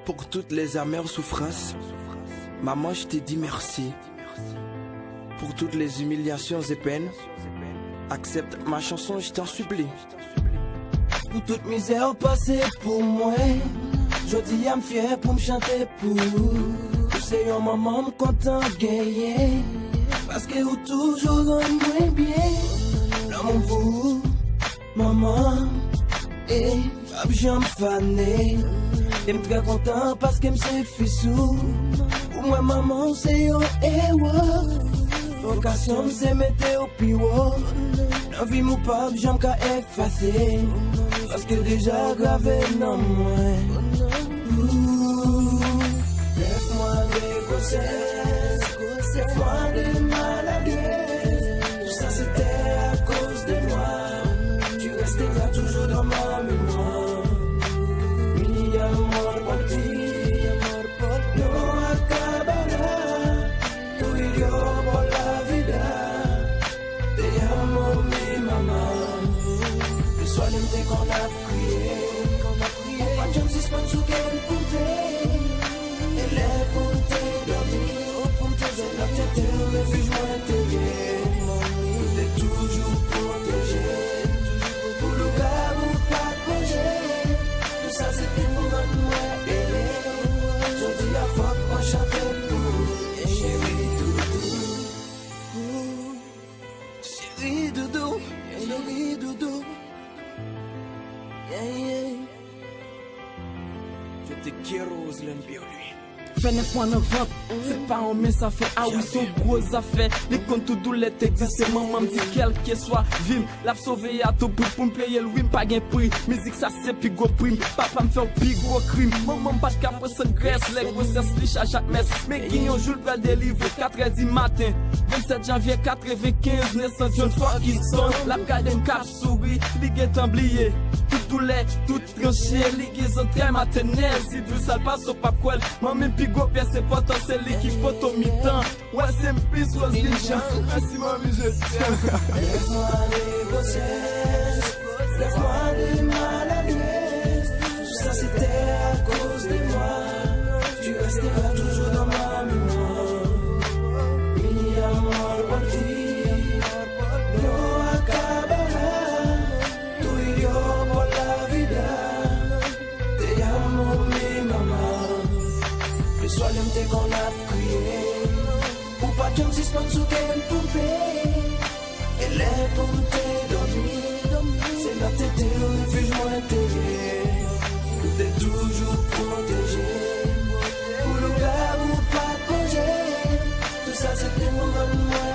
Pour toutes les amères souffrances, maman, je te dis merci. Pour toutes les humiliations et peines, accepte ma chanson, je t'en supplie. Pour toute misère passée pour moi, je dis à me fier pour me chanter pour. C'est un maman me content gagner, parce que vous toujours dans moins bien. L'amour vous, maman, et j'en fané. Et me très content parce que me c'est fissou. Pour moi maman c'est un héros. Vocation c'est mettre au pivot. La vie mon pas j'en qu'à effacer. Parce que déjà gravé dans moi. Laisse-moi des grossesses, laisse-moi des maladies. Tout ça c'était à cause de moi. Tu resteras toujours dans ma mémoire. Qu'on a prié, pas de jambes suspendent sous qu'elle poupée. Elle est pour te dormir, pour te dire la tête, refuge moi intérieur. T'es toujours protégé, pour le gars ou pas manger. Tout ça c'était pour moi et je dis à fuck, on chante pour chérie doudou. Chérie doudou, chérie doudou. Je te quiero, Zlen Biolui. 29 mois dans vente, c'est pas un mais ça fait ah oui son gros affaire. Les comptes tout douleur existe, maman me dit quel que soit vim, la sauver à tout pour me payer le wim pas gain prix. Musique ça c'est plus gros prime, papa me fait un plus gros crime. Maman pas de capre sans graisse, les grossesses lich à chaque messe. Mais qui ont jour le délivrer 4h du matin. 27 janvier 95, naissance jeune fois qui sonne. La garde une cap souris, ligue temblier. Tout douleur, tout tranché, ligaison très maternelle. Si tout ça passe au papouel, maman pigo pièce c'est pas c'est l'équipe photo mi-temps. Ouais c'est une piste, ouais c'est les gens. Merci mamie, je t'aime. Laisse-moi les grossesses, laisse-moi les maladies. Tout ça c'était à cause de moi. Tu resteras toujours dans ma mémoire. Mi amor por ti, no acabará. Tú y yo por la vida. Te amo mi mamá. Le soir l'aime qu'on a prié. Ou pas de si sponsor sous qu'elle poupée. Elle est pour te dormir. C'est la tête au refuge moi intérieur. T'es toujours protégé. Pour le gars ou pas de manger. Tout ça c'est des moments de moi.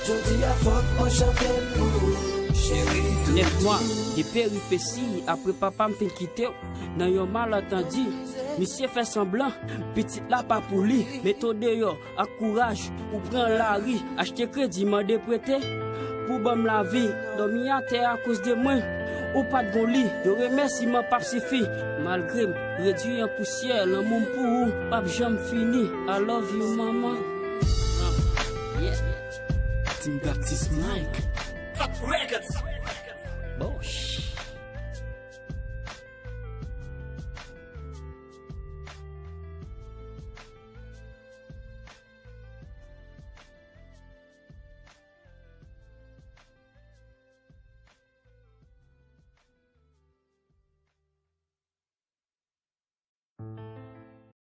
Je dis à fuck moi chantais pour chérie. 9 mois, des péripéties, après papa me fait quitter. Dans yon malentendu, monsieur fait semblant, petite là pas pour lui. Méthode yo, à courage, ou prend la rue, acheter crédit, m'en déprêter. Pour bam la vie, dormir à terre à cause de moi. Ou pas de bon lit, yo remerciement pas suffit. Malgré réduit en poussière, l'amour pour vous, pas jamais fini. I love you, maman. Yeah. Team Baptiste Mike. Fuck Records. Bosh.